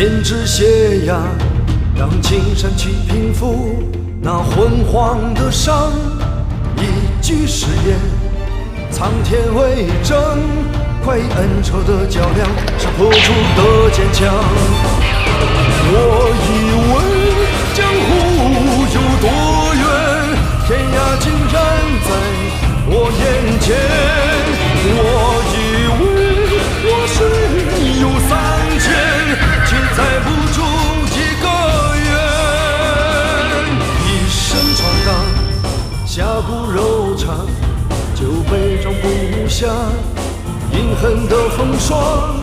剑指斜阳，让青山去平复那昏黄的伤。一句誓言，苍天为证，快意恩仇的较量是破除的坚强。我以为江湖有多远，天涯竟然在我眼前。我以为我是有3000，却载不住一个圆。一生闯荡，侠骨柔肠，酒杯装不下隐恨的风霜。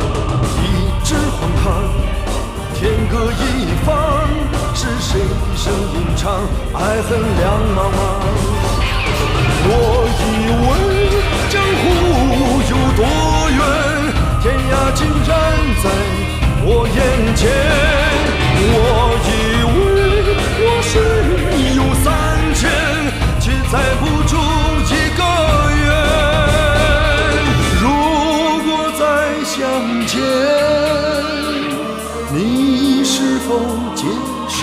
一纸荒唐，天各一方，是谁一生吟唱，爱恨两茫茫。我以为江湖有多远，天涯竟然在我眼前。我以为我是有3000，却载不住一个圆。如果再相见，你是否接受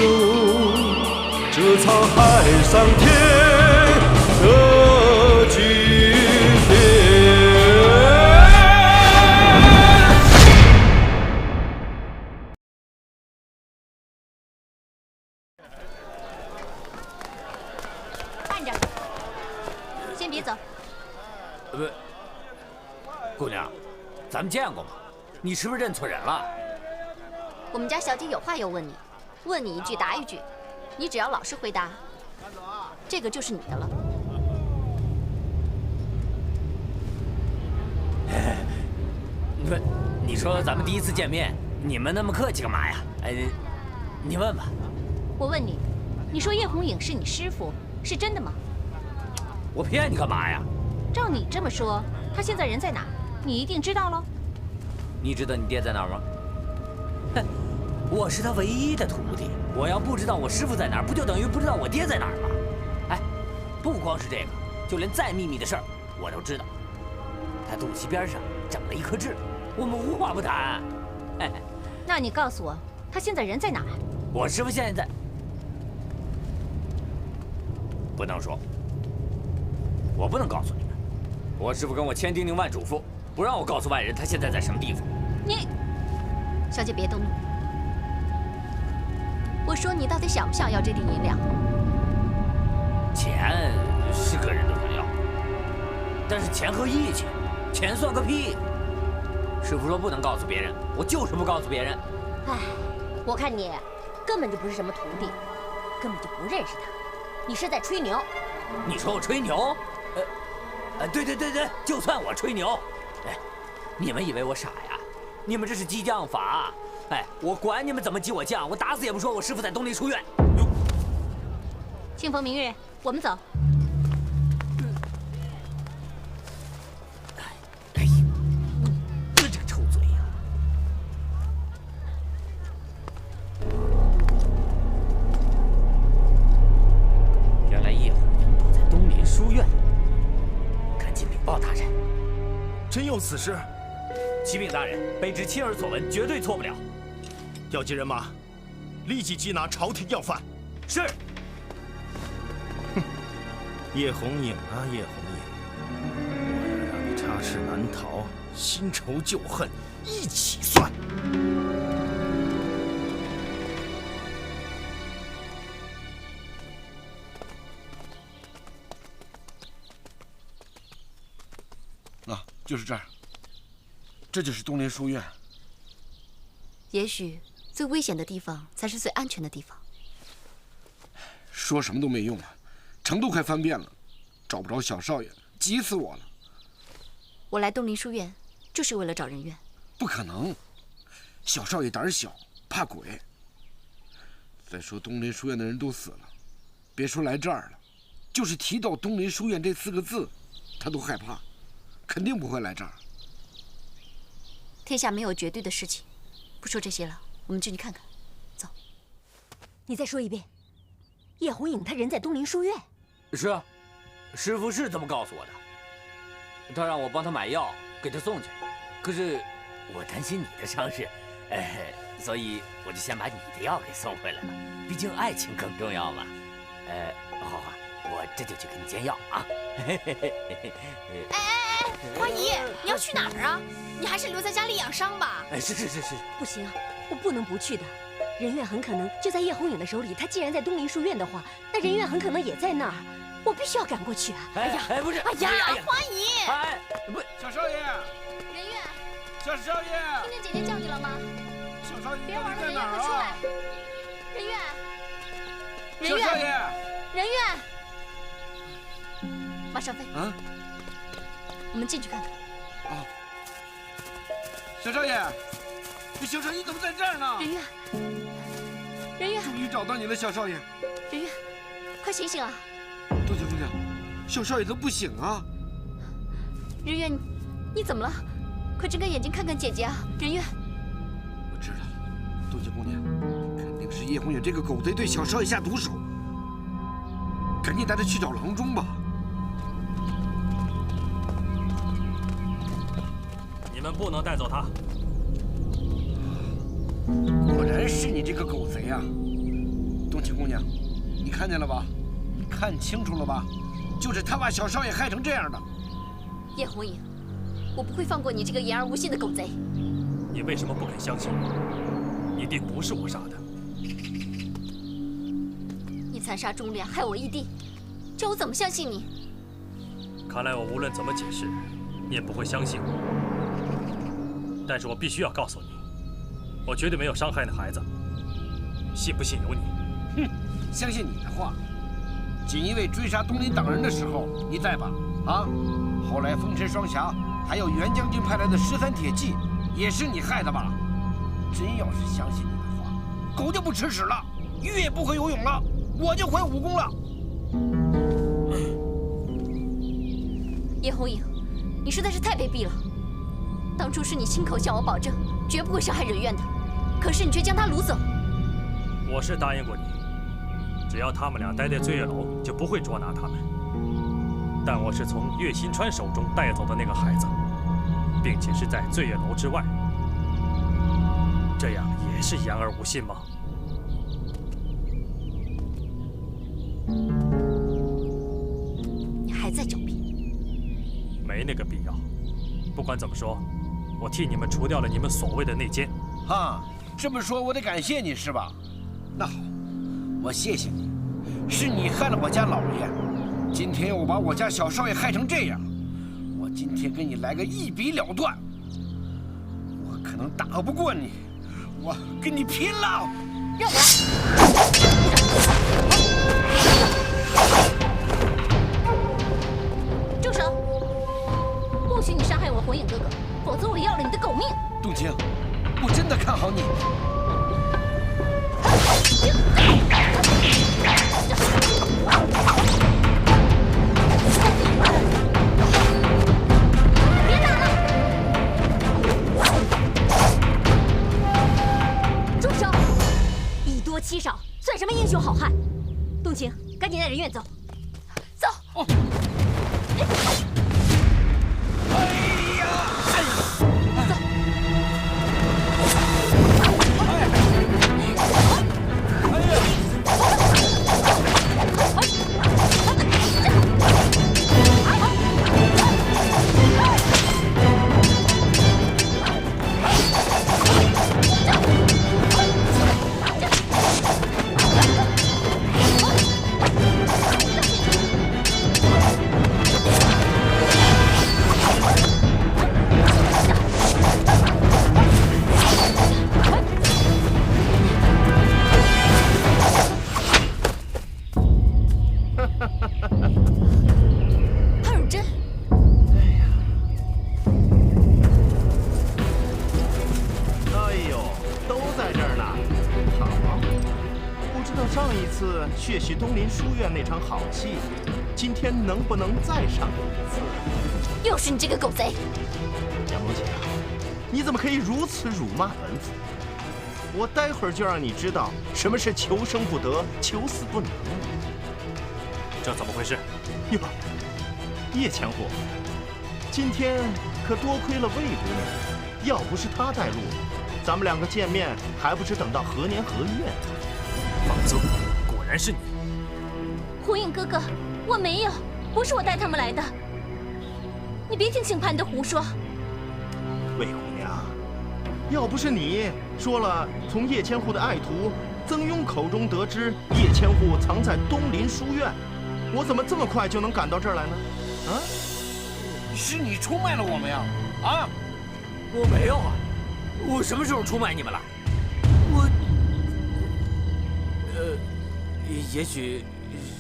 这沧海桑田的句点？慢着，先别走。不，姑娘，咱们见过吗？你是不是认错人了？我们家小姐有话要问你，问你一句答一句，你只要老实回答，这个就是你的了。不，你说咱们第一次见面，你们那么客气干嘛呀？你问吧。我问你，你说叶红影是你师傅，是真的吗？我骗你干嘛呀？照你这么说，他现在人在哪？你一定知道喽。你知道你爹在哪儿吗？哼，我是他唯一的徒弟，我要不知道我师傅在哪儿，不就等于不知道我爹在哪儿吗？哎，不光是这个，就连再秘密的事儿我都知道。他肚脐边上长了一颗痣，我们无话不谈。嘿嘿，那你告诉我，他现在人在哪儿？我师傅现在不能说，我不能告诉你们。我师傅跟我千叮咛万嘱咐，不让我告诉外人他现在在什么地方。你，小姐别动怒。我说你到底想不想要这点银两？钱是个人都想要，但是钱和义气，钱算个屁！师傅说不能告诉别人，我就是不告诉别人。唉，我看你根本就不是什么徒弟，根本就不认识他，你是在吹牛。你说我吹牛？对，就算我吹牛，哎，你们以为我傻呀？你们这是激将法。哎，我管你们怎么激我将，我打死也不说我师傅在东林书院。清风明月，我们走。哎呀，你这个臭嘴呀！原来叶红影躲在东林书院，赶紧禀报大人。真有此事？启禀大人，卑职亲耳所闻，绝对错不了。调集人马，立即缉拿朝廷要犯。是。哼，叶红影啊，叶红影，我要让你插翅难逃，新仇旧恨一起算。啊，就是这儿。这就是东林书院。也许最危险的地方才是最安全的地方。说什么都没用啊，城都快翻遍了，找不着小少爷，急死我了。我来东林书院就是为了找人怨。不可能，小少爷胆小，怕鬼。再说东林书院的人都死了，别说来这儿了，就是提到东林书院这4个字，他都害怕，肯定不会来这儿。天下没有绝对的事情，不说这些了，我们进去看看。走。你再说一遍，叶红影他人在东林书院。是啊，师傅是这么告诉我的。他让我帮他买药，给他送去。可是我担心你的伤势，所以我就先把你的药给送回来了，毕竟爱情更重要嘛。好啊，我这就去给你煎药啊。花姨，你要去哪儿啊？你还是留在家里养伤吧。是。不行，我不能不去的。人院很可能就在叶红影的手里。他既然在东林书院的话，那人院很可能也在那儿。我必须要赶过去啊！不是，哎呀，花姨，不，小少爷，人院，小少爷，听见姐姐叫你了吗？小少爷，别玩了，人院，在哪儿快出来啊？！人院，小少爷，人院，马少飞，啊，我们进去看看。小少爷，小少爷怎么在这儿呢？人院，人院，终于找到你了，小少爷。人院，快醒醒啊！多姐姑娘，小少爷怎么不醒啊？人院，你怎么了？快睁开眼睛看看姐姐啊！人院，我知道了，多姐姑娘，肯定是叶红影这个狗贼对小少爷下毒手。赶紧带他去找郎中吧。你们不能带走他。果然是你这个狗贼啊！冬青姑娘，你看见了吧？你看清楚了吧？就是他把小少爷害成这样的。叶红影，我不会放过你这个言而无信的狗贼。你为什么不肯相信我？一定不是我杀的。你残杀忠良，害我义弟，叫我怎么相信你？看来我无论怎么解释，你也不会相信我。但是我必须要告诉你，我绝对没有伤害那孩子。信不信由你。哼，相信你的话。锦衣卫追杀东林党人的时候，你在吧？啊，后来风尘双侠还有袁将军派来的13铁骑，也是你害的吧？真要是相信你的话，狗就不吃屎了，鱼也不会游泳了，我就会武功了。叶红影，你实在是太卑鄙了！当初是你亲口向我保证，绝不会伤害人院的，可是你却将他掳走。我是答应过你，只要他们俩待在醉月楼，就不会捉拿他们。但我是从岳新川手中带走的那个孩子，并且是在醉月楼之外，这样也是言而无信吗？你还在狡辩？没那个必要。不管怎么说，我替你们除掉了你们所谓的内奸。哈，这么说我得感谢你是吧？那好，我谢谢你，是你害了我家老爷，今天又把我家小少爷害成这样，我今天跟你来个一笔了断。我可能打不过你，我跟你拼了！让我来！住手！不许你伤害我红影哥哥，否则我要了你的狗命！冬青，我真的看好你。别打了！住手！以多欺少，算什么英雄好汉？冬青，赶紧带人院走。走。哦。潘汝真，哎呦，都在这儿呢。好，不知道上一次血洗东林书院那场好戏，今天能不能再上一次？又是你这个狗贼！杨龙姐，你怎么可以如此辱骂本府？我待会儿就让你知道什么是求生不得，求死不能。这怎么回事？哟，叶强货，今天可多亏了魏姑娘，要不是她带路，咱们两个见面还不是等到何年何月呢？放纵，果然是你。红影哥哥，我没有，不是我带他们来的。你别听庆盼的胡说。魏姑娘，要不是你说了从叶千户的爱徒曾庸口中得知叶千户藏在东林书院，我怎么这么快就能赶到这儿来呢？啊？是你出卖了我们呀！啊！我没有啊，我什么时候出卖你们了？也许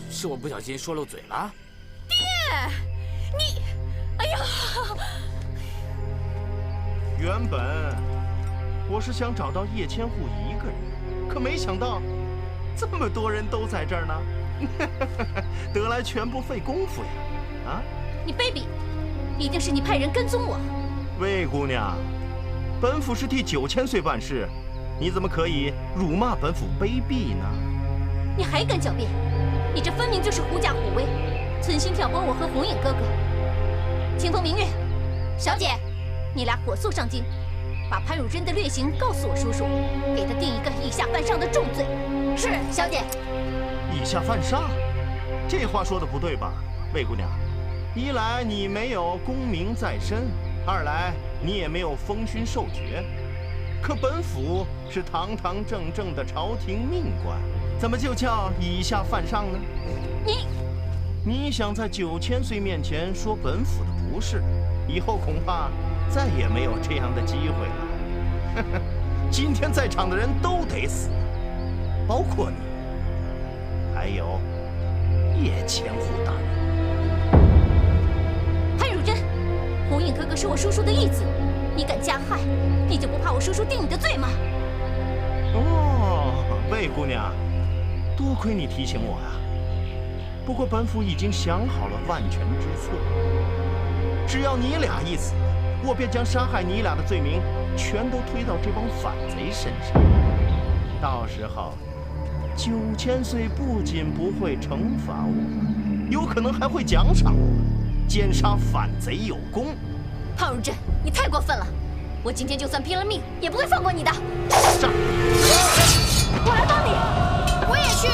是我不小心说漏嘴了。爹，你，哎呀！原本我是想找到叶千户一个人，可没想到这么多人都在这儿呢，得来全不费功夫呀！啊！你卑鄙，一定是你派人跟踪我。魏姑娘，本府是替9000岁办事，你怎么可以辱骂本府卑鄙呢？你还敢狡辩？你这分明就是狐假虎威，存心挑拨我和红影哥哥。清风明月，小姐，你俩火速上京，把潘汝贞的劣行告诉我叔叔，给他定一个以下犯上的重罪。是，小姐。以下犯上，这话说的不对吧，魏姑娘？一来你没有功名在身，二来你也没有封勋受爵。可本府是堂堂正正的朝廷命官，怎么就叫以下犯上呢？你想在9000岁面前说本府的不是，以后恐怕再也没有这样的机会了。今天在场的人都得死，包括你，还有叶千户大人。潘汝贞，红影哥哥是我叔叔的义子，你敢加害，你就不怕我叔叔定你的罪吗？哦，魏姑娘，多亏你提醒我呀。不过本府已经想好了万全之策，只要你俩一死，我便将杀害你俩的罪名全都推到这帮反贼身上。到时候，9000岁不仅不会惩罚我，有可能还会奖赏我，奸杀反贼有功。潘汝贞，你太过分了！我今天就算拼了命，也不会放过你的。上！我来帮你，我也去。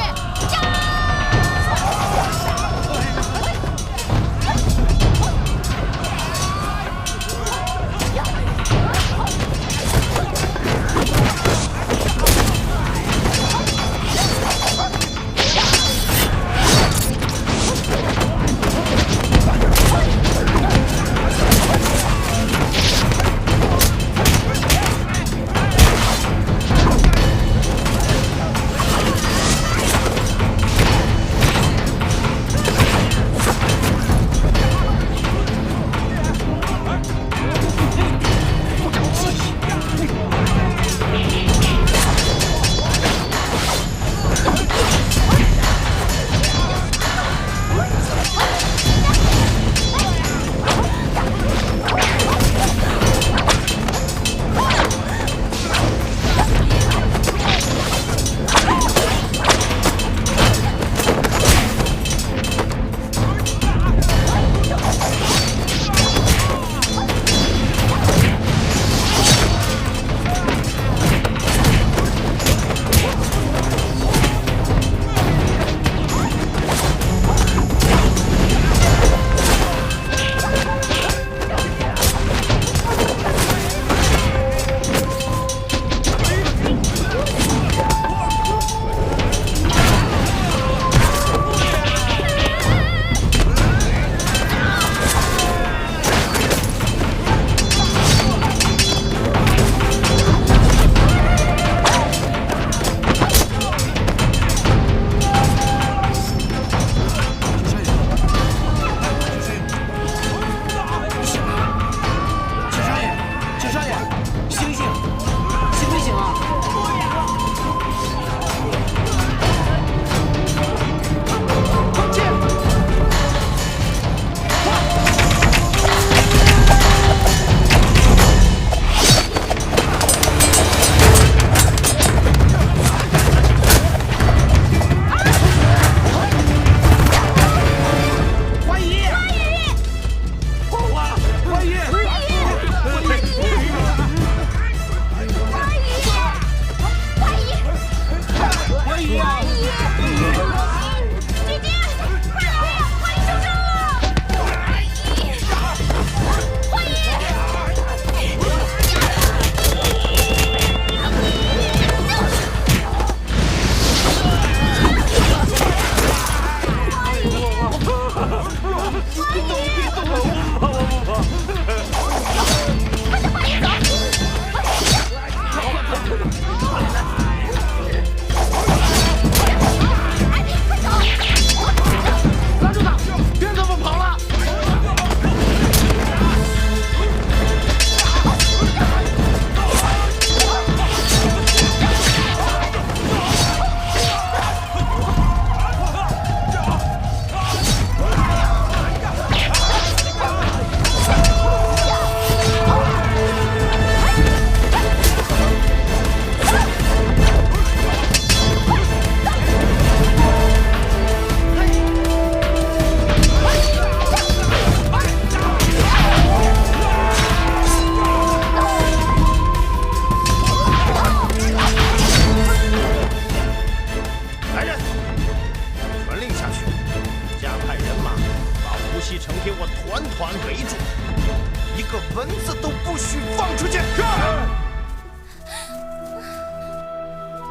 子都不许放出去！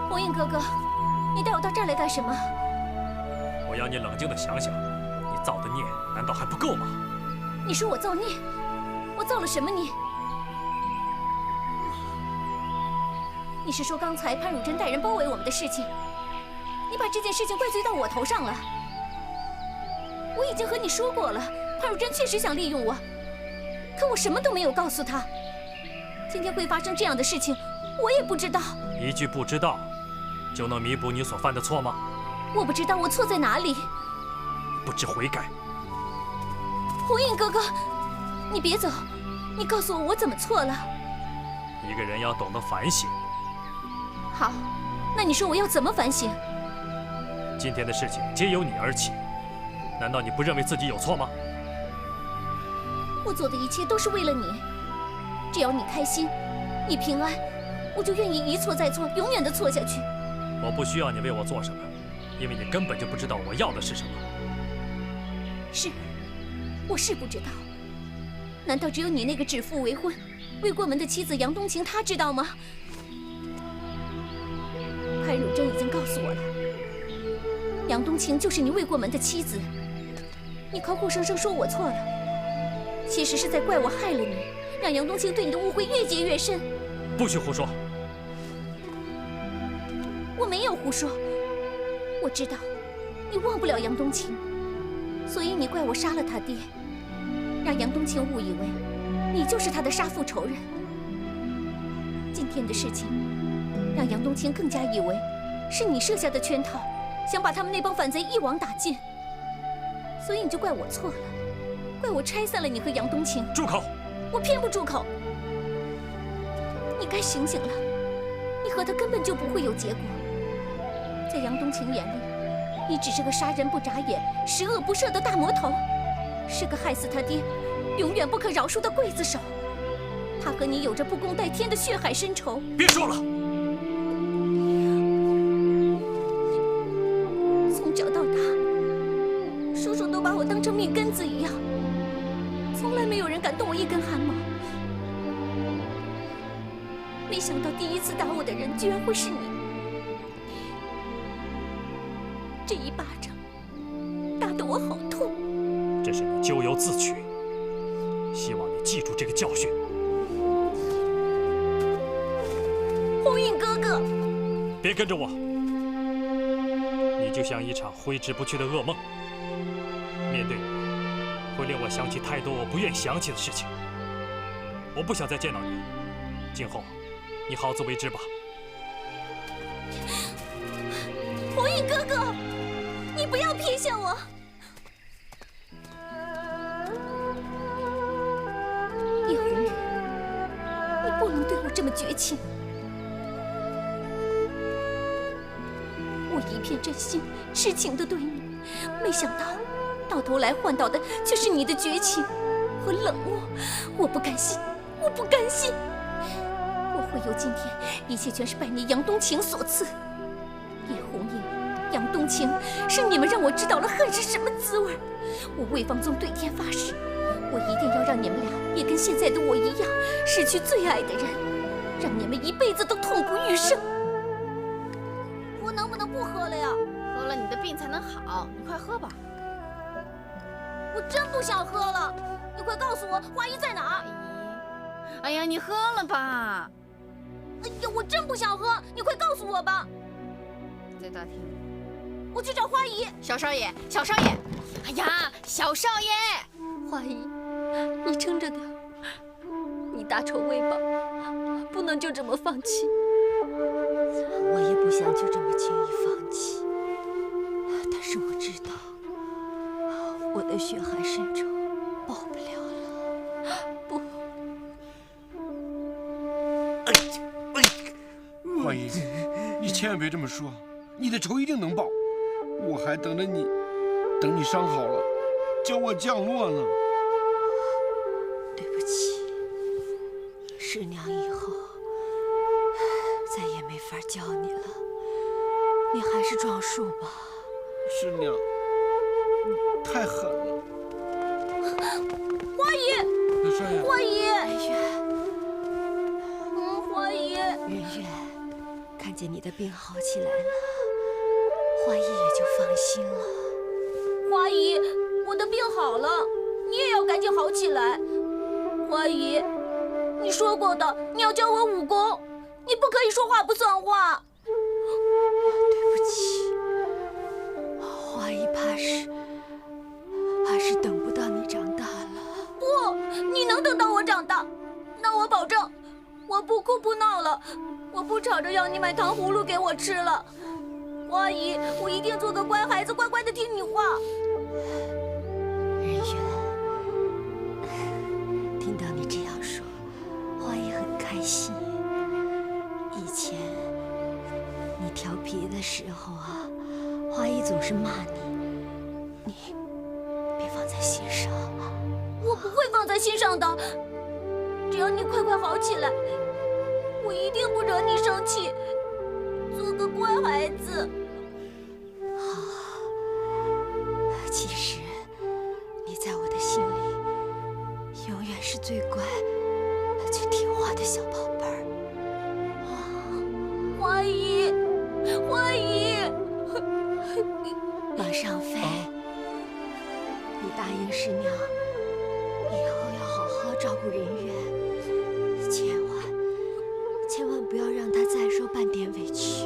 红影哥哥，你带我到这儿来干什么？我要你冷静地想想，你造的孽难道还不够吗？你说我造孽？我造了什么孽？你是说刚才潘汝贞带人包围我们的事情？你把这件事情怪罪到我头上了？我已经和你说过了，潘汝贞确实想利用我，可我什么都没有告诉他。今天会发生这样的事情，我也不知道。一句不知道，就能弥补你所犯的错吗？我不知道我错在哪里。不知悔改。红影哥哥，你别走，你告诉我怎么错了。一个人要懂得反省。好，那你说我要怎么反省？今天的事情皆由你而起，难道你不认为自己有错吗？我做的一切都是为了你，只要你开心，你平安，我就愿意一错再错，永远的错下去。我不需要你为我做什么，因为你根本就不知道我要的是什么。是，我是不知道。难道只有你那个指腹为婚、未过门的妻子杨冬晴，她知道吗？潘汝贞已经告诉我了，杨冬晴就是你未过门的妻子。你口口声声说我错了，其实是在怪我害了你，让杨冬晴对你的误会越结越深。不许胡说！我没有胡说，我知道你忘不了杨冬晴，所以你怪我杀了他爹，让杨冬晴误以为你就是他的杀父仇人。今天的事情让杨冬晴更加以为是你设下的圈套，想把他们那帮反贼一网打尽，所以你就怪我错了，怪我拆散了你和杨冬晴。住口！我偏不住口。你该醒醒了，你和他根本就不会有结果。在杨冬晴眼里，你只是个杀人不眨眼、十恶不赦的大魔头，是个害死他爹、永远不可饶恕的刽子手。他和你有着不共戴天的血海深仇。别说了！从小到大，叔叔都把我当成命根子一样，从来没有人敢动我一根汗毛。没想到第一次打我的人居然会是你，这一巴掌打得我好痛。这是你咎由自取，希望你记住这个教训。红影哥哥，别跟着我，你就像一场挥之不去的噩梦。面对你，会令我想起太多我不愿想起的事情。我不想再见到你，今后你好自为之吧。红影哥哥，你不要撇下我！叶红雨，你不能对我这么绝情。我一片真心、痴情的对你，没想到到头来换到的却是你的绝情和冷漠。我不甘心，我不甘心！我会有今天，一切全是拜你杨冬晴所赐。叶红英、杨冬晴，是你们让我知道了恨是什么滋味。我魏方宗对天发誓，我一定要让你们俩也跟现在的我一样，失去最爱的人，让你们一辈子都痛不欲生。我能不能不喝了呀？喝了你的病才能好，你快喝吧。我真不想喝了，你快告诉我花姨在哪儿？哎呀，你喝了吧。哎呀，我真不想喝，你快告诉我吧。在大厅。我去找花姨。小少爷，小少爷！哎呀，小少爷！花姨，你撑着点，你大仇未报，不能就这么放弃。我也不想就这么轻易放弃，但是我知道，我的血海深仇报不了了。不，花姨，你千万别这么说，你的仇一定能报。我还等着你，等你伤好了，教我降落呢。对不起，师娘以后再也没法教你了，你还是撞树吧。师娘，你太狠了。花姨。少爷，花姨，圆圆，花姨，圆圆，看见你的病好起来了，花姨也就放心了。花姨，我的病好了，你也要赶紧好起来。花姨，你说过的，你要教我武功，你不可以说话不算话。对不起，花姨怕是等不到你长大了。不，你能等到我长大，那我保证，我不哭不闹了，我不吵着要你买糖葫芦给我吃了。花姨，我一定做个乖孩子，乖乖的听你话。人圆，听到你这样说，花姨很开心。以前你调皮的时候啊，花姨总是骂你，你别放在心上。我不会放在心上的，只要你快快好起来，我一定不惹你生气，做个乖孩子。其实你在我的心里永远是最乖、最听话的小宝贝儿。花姨，花姨，马上飞，你答应师娘，以后要好好照顾人缘，千万不要让她再受半点委屈。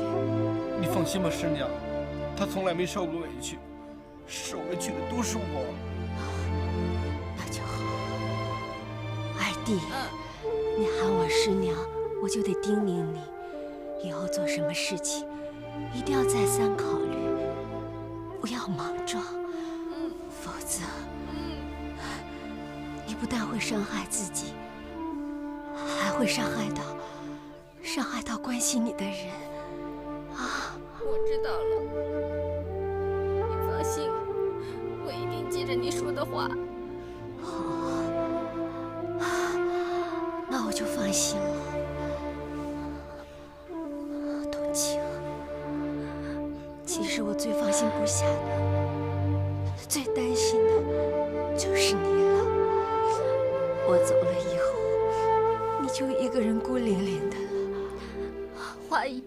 你放心吧，师娘，他从来没受过委屈，受委屈的都是我。那就好。二弟，你喊我师娘，我就得叮咛你，以后做什么事情一定要再三考虑，不要莽撞，否则你不但会伤害自己，还会伤害到关心你的人啊！我知道了，你放心，我一定记着你说的话。那我就放心了。冬青，其实我最放心不下的、最担心的就是你了。我走了以后，你就一个人孤零零的了。花姨，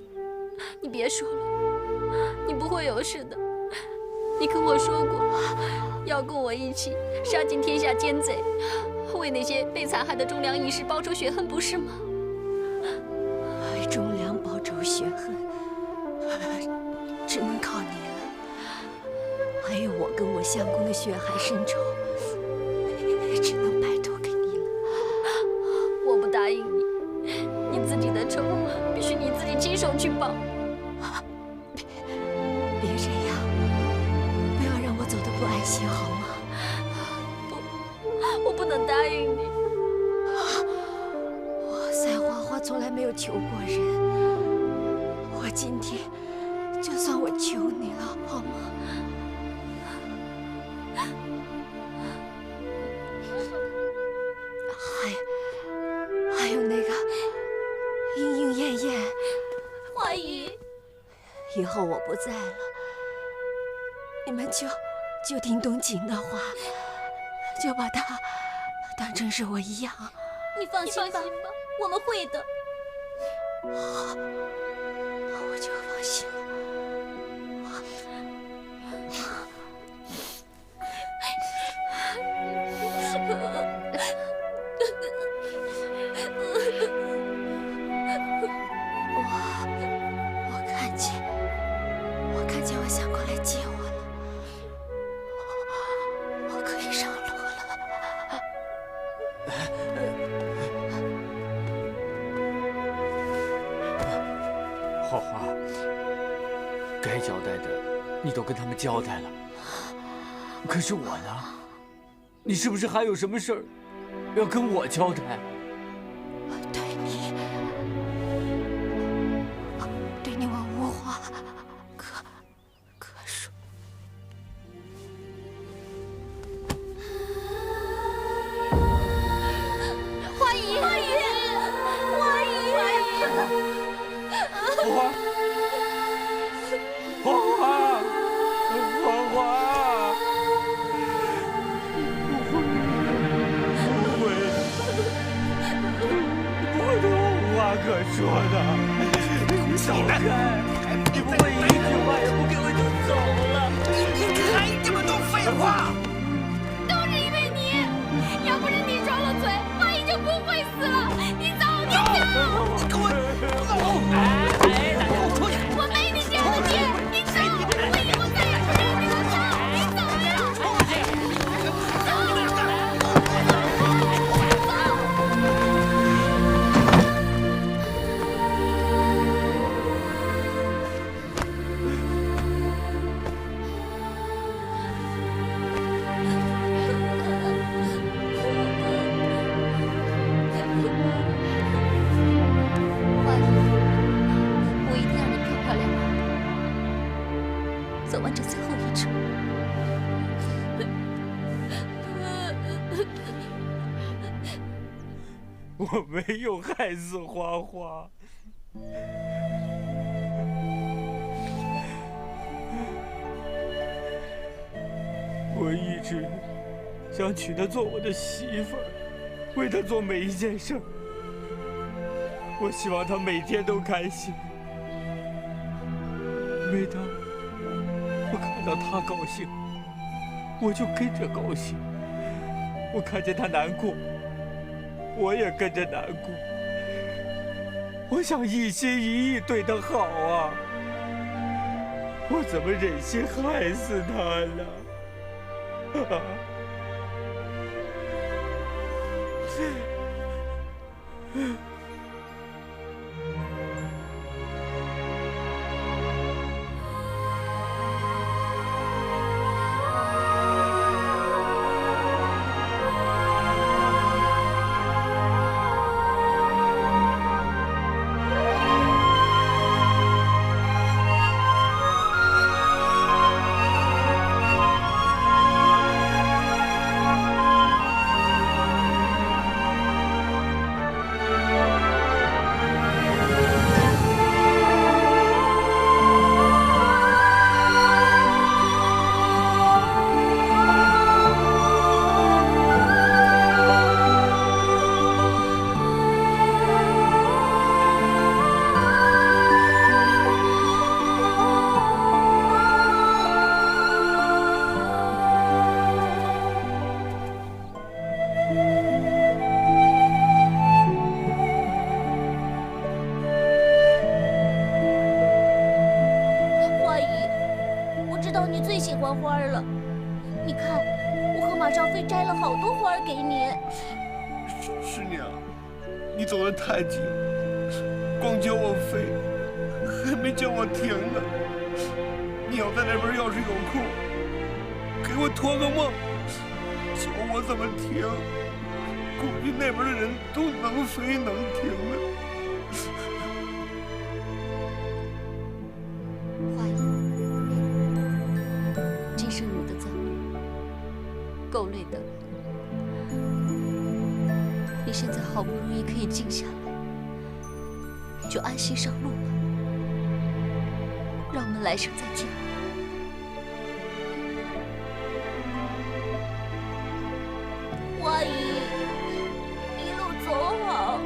你别说了，你不会有事的。你跟我说过，要跟我一起杀尽天下奸贼，为那些被残害的忠良义士报仇雪恨，不是吗？为忠良报仇雪恨，只能靠你了。还有我跟我相公的血海深仇，也只能拜托给你了。我不答应你，你自己的仇必须你自己亲手去报。别这样，不要让我走得不安心，好吗？我不能答应你。我赛花花从来没有求过人，我今天就算我求你了，好吗？还有那个莺莺燕燕，花姨，以后我不在了，你们就听冬晴的话，就把她当成是我一样。你放心吧，我们会的。那我就放心了。我看见我相公来接我了，我可以上路了。花花，该交代的你都跟他们交代了，可是我呢？你是不是还有什么事儿要跟我交代？对你我无话可说。花姨，花姨，花姨，花花，花花，不会，可说的。走开！你不会一句话也不给我就走了？你还这么多废话！都是因为你，要不是你装了嘴，花姨就不会死了。你走，你走！你给我走！出去！我没你这样的爹，你走！我以后再也不认你了，走！你走呀！花姨，我一定让你漂漂亮亮的，走完这最后一程。我没有害死花花。我一直想娶她做我的媳妇儿，为她做每一件事儿。我希望她每天都开心。每当我看到她高兴，我就跟着高兴；我看见她难过，我也跟着难过。我想一心一意对她好啊，我怎么忍心害死她呢？花姨，我知道你最喜欢花儿了。你看，我和马少飞摘了好多花儿给你。师娘，你走得太急了，光教我飞，还没叫我停呢。你要在那边要是有空，给我托个梦，教我怎么停。估计那边的人都能飞能停了。花姨，今生你的遭遇够累的了。你现在好不容易可以静下来，就安心上路吧。让我们来生再见。花姨，一路走好。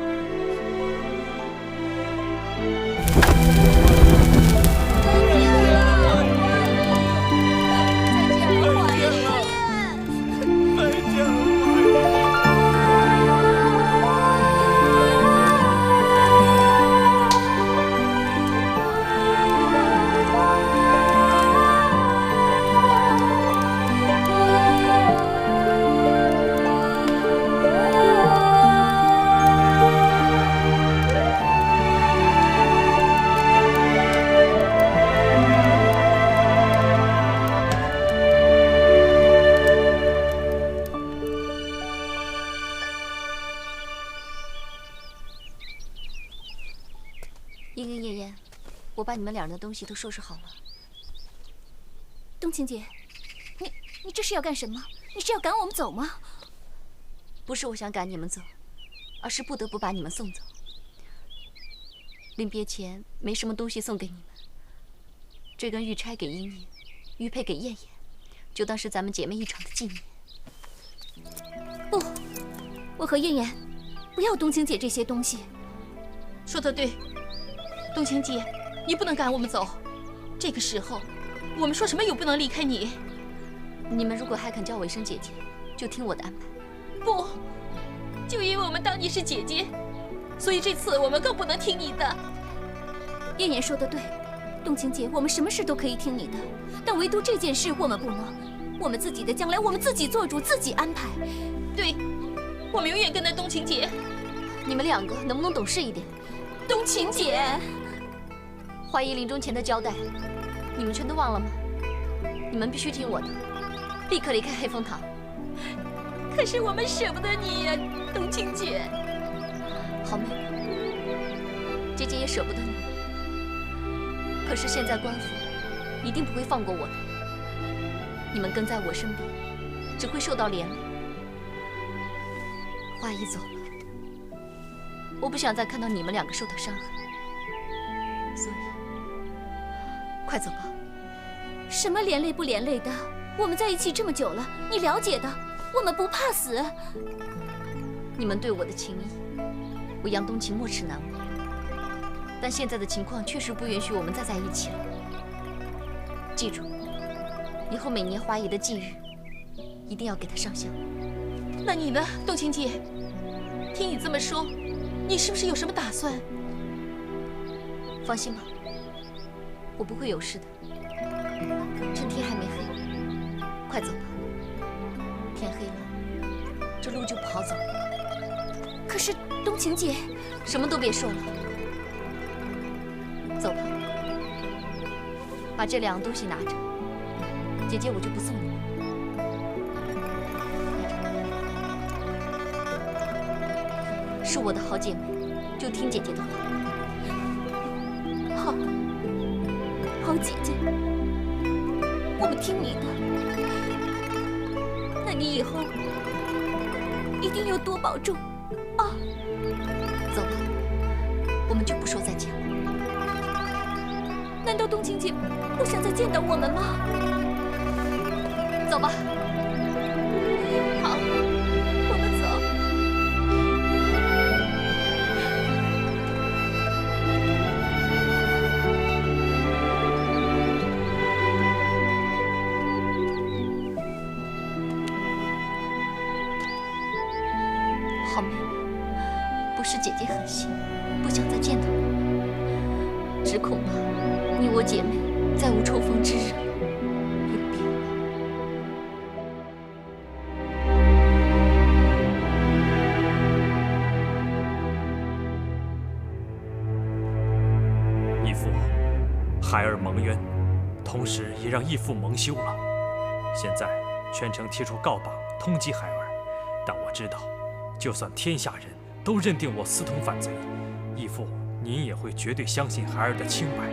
莺莺燕燕，我把你们两人的东西都收拾好了。冬青姐，你这是要干什么？你是要赶我们走吗？不是我想赶你们走，而是不得不把你们送走。临别前没什么东西送给你们，这根玉钗给莺莺，玉佩给燕燕，就当是咱们姐妹一场的纪念。不，我和燕燕不要冬青姐这些东西。说得对，冬青姐，你不能赶我们走。这个时候，我们说什么也不能离开你。你们如果还肯叫我一声姐姐，就听我的安排。不，就因为我们当你是姐姐，所以这次我们更不能听你的。燕燕说的对，冬青姐，我们什么事都可以听你的，但唯独这件事我们不能。我们自己的将来，我们自己做主，自己安排。对，我们永远跟在冬青姐。你们两个能不能懂事一点？冬青姐，华姨临终前的交代，你们全都忘了吗？你们必须听我的，立刻离开黑风堂。可是我们舍不得你呀，冬青姐。好妹妹，姐姐也舍不得你。可是现在官府一定不会放过我的。你们跟在我身边，只会受到连累。华姨走了，我不想再看到你们两个受到伤害，所以快走吧。什么连累不连累的？我们在一起这么久了，你了解的，我们不怕死。你们对我的情谊，我杨冬晴没齿难忘。但现在的情况确实不允许我们再在一起了。记住，以后每年华姨的忌日，一定要给她上香。那你呢，冬青姐？听你这么说，你是不是有什么打算？放心吧，我不会有事的。趁天还没黑，快走吧。天黑了，这路就不好走了。可是冬晴姐，什么都别说了，走吧。把这两样东西拿着，姐姐我就不送你了。是我的好姐妹，就听姐姐的话。好，好姐姐，我们听你的。那你以后一定要多保重啊！走吧，我们就不说再见了。难道冬青姐不想再见到我们吗？走吧。好，我们走。好妹妹，不是姐姐狠心，不想再见到你，只恐怕你我姐妹再无重逢之日了。永别了。义父，孩儿蒙冤，同时也让义父蒙羞了。现在全城提出告榜，通缉孩儿，但我知道，就算天下人都认定我私通反贼，义父您也会绝对相信孩儿的清白。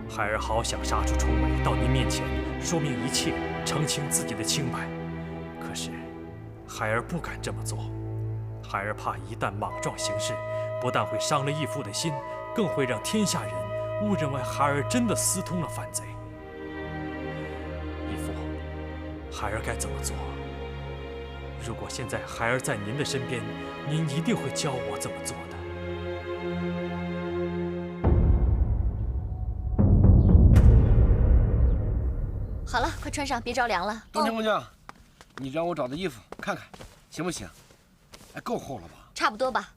孩儿好想杀出重围到您面前，说明一切，澄清自己的清白。可是，孩儿不敢这么做。孩儿怕一旦莽撞行事，不但会伤了义父的心，更会让天下人误认为孩儿真的私通了反贼。义父，孩儿该怎么做？如果现在孩儿在您的身边，您一定会教我怎么做的。好了，快穿上，别着凉了。冬青姑娘，你让我找的衣服看看，行不行？哎，够厚了吧？差不多吧。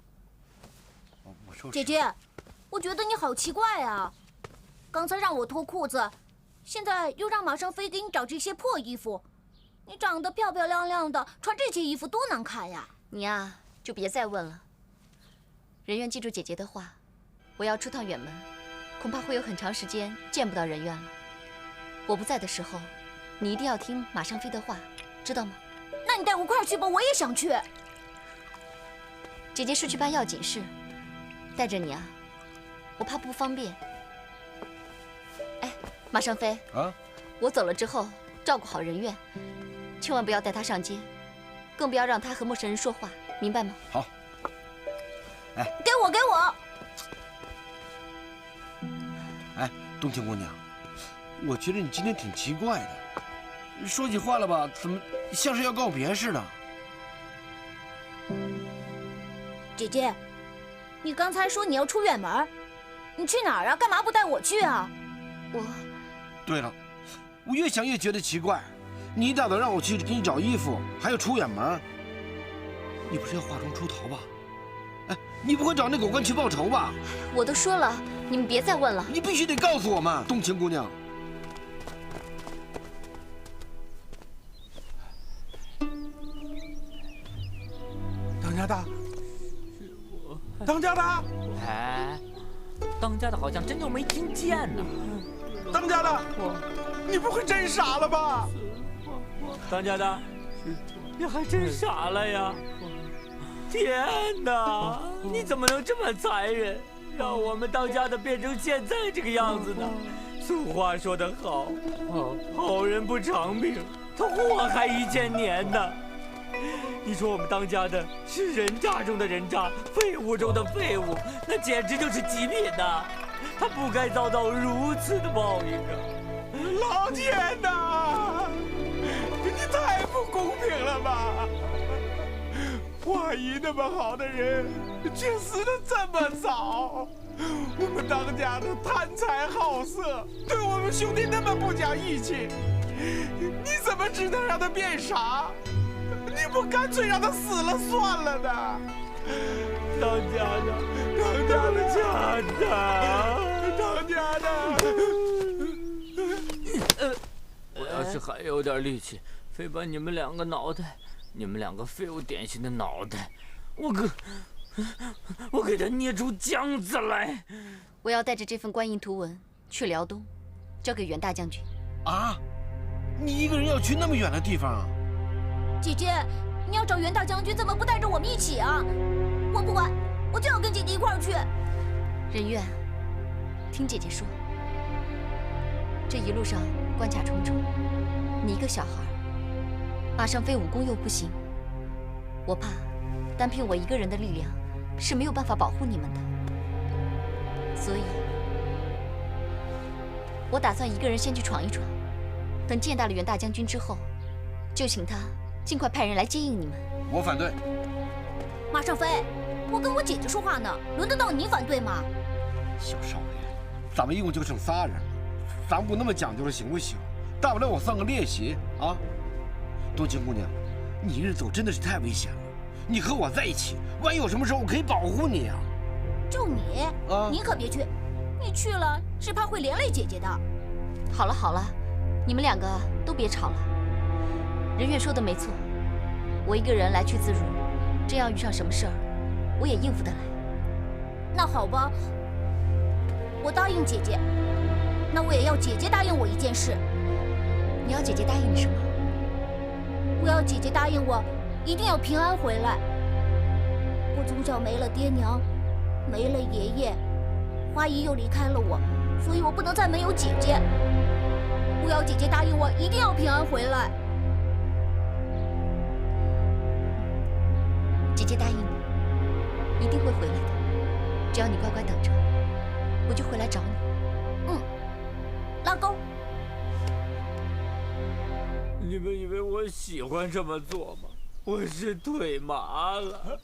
我收拾。姐姐，我觉得你好奇怪啊！刚才让我脱裤子，现在又让马上飞给你找这些破衣服。你长得漂漂亮亮的，穿这些衣服多难看呀！你呀，就别再问了。人愿记住姐姐的话，我要出趟远门，恐怕会有很长时间见不到人愿了。我不在的时候，你一定要听马上飞的话，知道吗？那你带我一块去吧，我也想去。姐姐是去办要紧事，带着你啊，我怕不方便。哎，马上飞啊！我走了之后，照顾好人愿，千万不要带他上街，更不要让他和陌生人说话，明白吗？好。哎，给我，给我！哎，冬青姑娘，我觉得你今天挺奇怪的，说起话来吧，怎么像是要告别似的？姐姐，你刚才说你要出远门，你去哪儿啊？干嘛不带我去啊？对了，我越想越觉得奇怪，你一大早让我去给你找衣服，还要出远门，你不是要化妆出逃吧？哎，你不会找那狗官去报仇吧？我都说了，你们别再问了。你必须得告诉我们，冬青姑娘。当家的，当家的，哎，当家的好像真就没听见呢。当家的，你不会真傻了吧？当家的，你还真傻了呀！天哪，你怎么能这么残忍，让我们当家的变成现在这个样子呢？俗话说得好，好人不长命，他祸害1,000年呢。你说我们当家的是人渣中的人渣，废物中的废物，那简直就是极品呐！他不该遭到如此的报应啊！老天哪，你太不公平了吧！华姨那么好的人，却死得这么早。我们当家的贪财好色，对我们兄弟那么不讲义气，你怎么只能让他变傻？你不干脆让他死了算了呢？当家的，当家的家的，当家的。我要是还有点力气，非把你们2个脑袋，你们2个废物典型的脑袋，我给他捏出浆子来。我要带着这份官印图文去辽东，交给袁大将军。啊，你一个人要去那么远的地方啊？姐姐，你要找袁大将军，怎么不带着我们一起啊？我不管，我就要跟姐姐一块儿去。任苑，听姐姐说，这一路上关卡重重，你一个小孩，马上非武功又不行，我怕单凭我一个人的力量是没有办法保护你们的，所以，我打算一个人先去闯一闯，等见到了袁大将军之后，就请他尽快派人来接应你们。我反对。马尚飞，我跟我姐姐说话呢，轮得到你反对吗？小少爷，咱们一共就剩3人了，咱不那么讲究了，行不行？大不了我算个练习啊。冬青姑娘，你一个人走真的是太危险了。你和我在一起，万一有什么事，我可以保护你啊。就你，你可别去，你去了只怕会连累姐姐的。好了好了，你们2个都别吵了。任苑说的没错，我一个人来去自如，真要遇上什么事儿，我也应付得来。那好吧，我答应姐姐，那我也要姐姐答应我一件事。你要姐姐答应你什么？我要姐姐答应我，一定要平安回来。我从小没了爹娘，没了爷爷，花姨又离开了我，所以我不能再没有姐姐。我要姐姐答应我，一定要平安回来。姐姐答应你，一定会回来的。只要你乖乖等着，我就回来找你。拉钩。你们以为我喜欢这么做吗？我是腿麻了。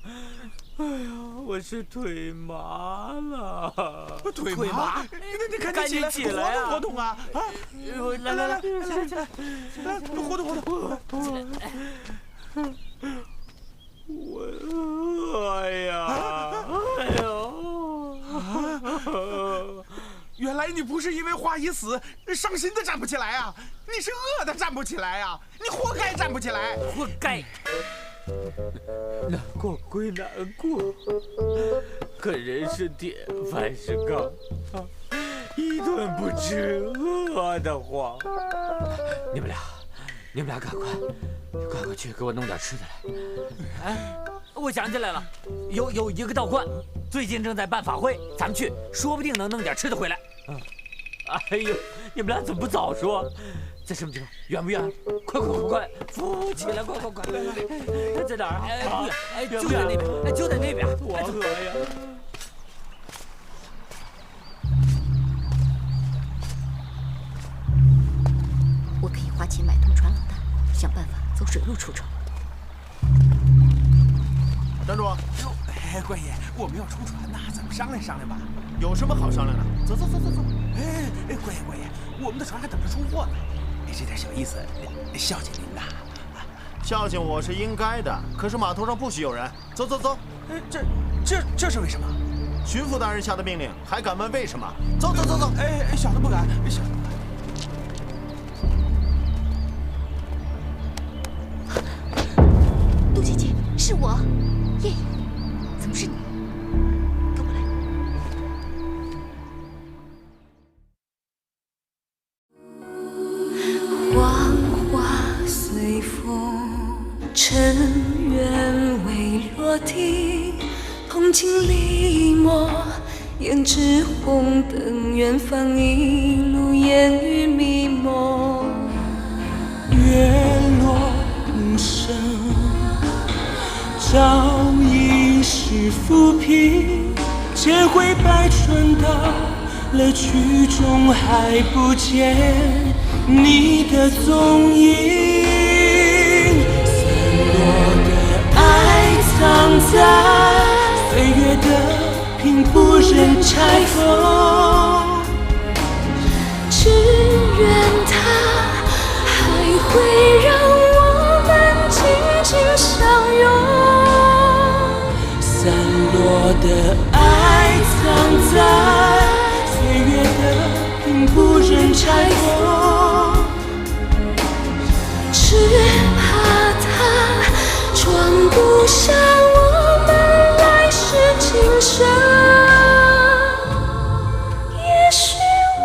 哎呀，我是腿麻了。腿麻？你赶紧起来啊！活动啊！啊！来，起来！活动！我饿呀！哎呦！原来你不是因为花姨死伤心的站不起来啊，你是饿的站不起来啊，你活该站不起来，活该。难过归难过，可人是铁，饭是钢啊，一顿不吃饿得慌。你们俩赶快去给我弄点吃的来。哎，我想起来了，有一个道观，最近正在办法会，咱们去，说不定能弄点吃的回来。哎呦，你们俩怎么不早说？在什么地方？远不远？快，扶起来，快！在哪儿？哎，就在那边，就在那边。我饿呀！我可以花钱买通传冷弹，想办法走水路出城。站住！官爷，我们要出船呐，咱们商量商量吧。有什么好商量的？走。官爷，我们的船还等着出货呢。这点小意思，孝敬您呐。孝敬我是应该的，可是码头上不许有人。走。这是为什么？巡抚大人下的命令，还敢问为什么？走。小的不敢，小的不敢。杜姐姐，是我，叶叶，怎么是你？跟我来。黄花随风，尘缘未落地。铜镜离墨，胭脂红灯远方，一路烟雨迷蒙。月落无声，照一世浮萍。千回百转到了曲终，还不见你的踪影。散落的爱藏在岁月的屏，不忍拆封。只愿它还会让我们紧紧相拥。散落的爱藏在岁月的屏，不忍拆封。只怕它装不下我们来世今生。也许我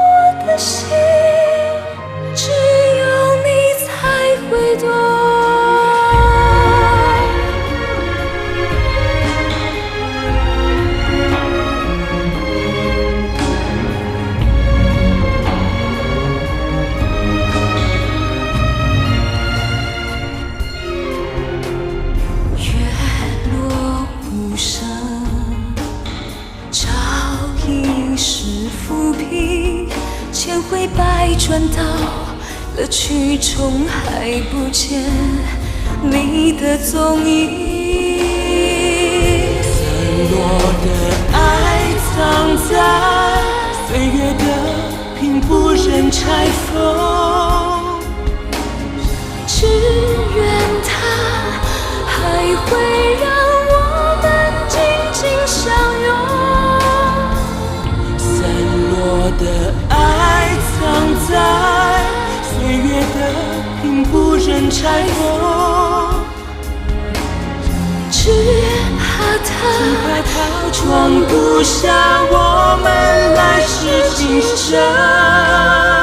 的心只有你才会懂。千回百转到了曲终，还不见你的踪影。散落的爱藏在岁月的屏，不忍拆封。只愿它还会让我们紧紧相拥。落的爱藏在岁月的屏，不忍拆封。只怕它装不下我们来世今生。